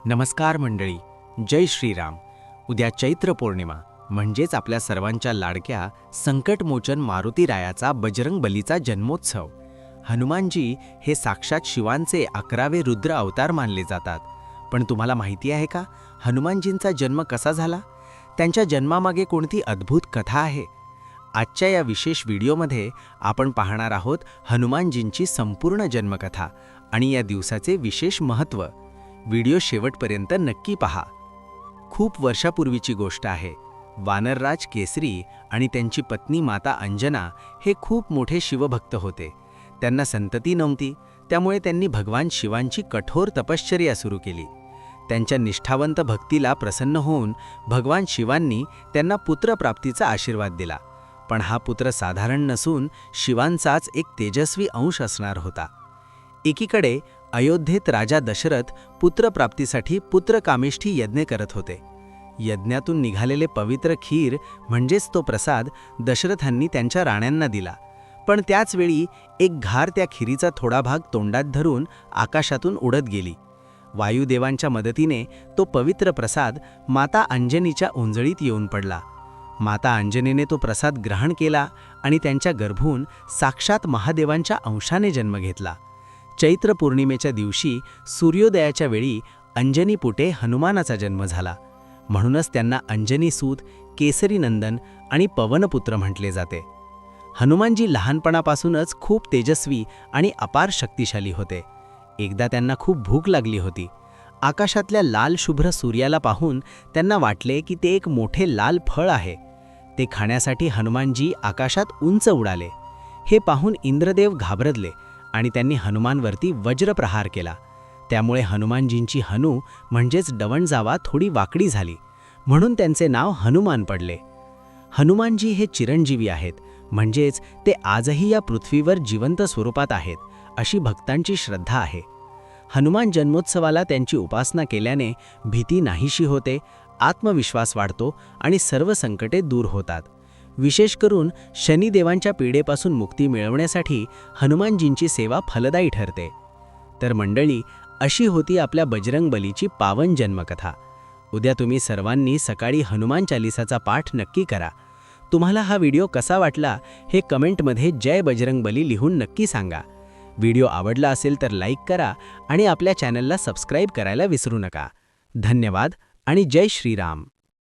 नमस्कार मंडळी, जय श्रीराम. उद्या चैत्र पौर्णिमा म्हणजेच आपल्या सर्वांच्या लाडक्या संकटमोचन मारुतीरायाचा बजरंग बलीचा जन्मोत्सव. हनुमानजी हे साक्षात शिवांचे 11वे रुद्र अवतार मानले जातात. पण तुम्हाला माहिती आहे का, हनुमानजींचा जन्म कसा झाला? त्यांच्या जन्मामागे कोणती अद्भुत कथा आहे? आजच्या या विशेष व्हिडिओमध्ये आपण पाहणार आहोत हनुमानजींची संपूर्ण जन्मकथा आणि या दिवसाचे विशेष महत्त्व. व्हिडिओ शेवटपर्यंत नक्की पहा. खूप वर्षापूर्वीची गोष्ट आहे. वानरराज केसरी आणि त्यांची पत्नी माता अंजना हे खूप मोठे शिवभक्त होते. त्यांना संतती नव्हती, त्यामुळे त्यांनी भगवान शिवांची कठोर तपश्चर्या सुरू केली. त्यांच्या निष्ठावंत भक्तीला प्रसन्न होऊन भगवान शिवांनी त्यांना पुत्रप्राप्तीचा आशीर्वाद दिला. पण हा पुत्र साधारण नसून शिवांचाच एक तेजस्वी अंश असणार होता. एकीकडे अयोध्येत राजा दशरथ पुत्रप्राप्तीसाठी पुत्रकामेष्ठी यज्ञ करत होते. यज्ञातून निघालेले पवित्र खीर म्हणजेच तो प्रसाद दशरथांनी त्यांच्या राण्यांना दिला. पण त्याचवेळी एक घार त्या खिरीचा थोडा भाग तोंडात धरून आकाशातून उडत गेली. वायुदेवांच्या मदतीने तो पवित्र प्रसाद माता अंजनीच्या उंजळीत येऊन पडला. माता अंजनीने तो प्रसाद ग्रहण केला आणि त्यांच्या गर्भून साक्षात महादेवांच्या अंशाने जन्म घेतला. चैत्र पौर्णिमेच्या दिवशी सूर्योदयाच्या वेळी अंजनी पुटे हनुमानाचा जन्म झाला. म्हणूनच त्यांना अंजनीसूत, केसरीनंदन आणि पवनपुत्र म्हटले जाते. हनुमानजी लहानपणापासूनच खूप तेजस्वी आणि अपार शक्तिशाली होते. एकदा त्यांना खूप भूक लागली होती. आकाशातल्या लाल शुभ्र सूर्याला पाहून त्यांना वाटले की ते एक मोठे लाल फळ आहे. ते खाण्यासाठी हनुमानजी आकाशात उंच उडाले. हे पाहून इंद्रदेव घाबरले आणि त्यांनी हनुमानवरती वज्रप्रहार केला. त्यामुळे हनुमानजींची हनू म्हणजेच डवणजावा थोडी वाकडी झाली, म्हणून त्यांचे नाव हनुमान पडले. हनुमानजी हे चिरंजीवी आहेत, म्हणजेच ते आजही या पृथ्वीवर जिवंत स्वरूपात आहेत, अशी भक्तांची श्रद्धा आहे. हनुमान जन्मोत्सवाला त्यांची उपासना केल्याने भीती नाहीशी होते, आत्मविश्वास वाढतो आणि सर्व संकटे दूर होतात. विशेष करून शनिदेवांच्या पीडेपासून मुक्ती मिळवण्यासाठी हनुमानजींची सेवा फलदायी ठरते. तर मंडळी, अशी होती आपल्या बजरंग बलीची पावन जन्मकथा. उद्या तुम्ही सर्वांनी सकाळी हनुमान चालीसाचा पाठ नक्की करा. तुम्हाला हा व्हिडिओ कसा वाटला हे कमेंटमध्ये जय बजरंग बली लिहून नक्की सांगा. व्हिडिओ आवडला असेल तर लाईक करा आणि आपल्या चॅनलला सबस्क्राईब करायला विसरू नका. धन्यवाद आणि जय श्रीराम.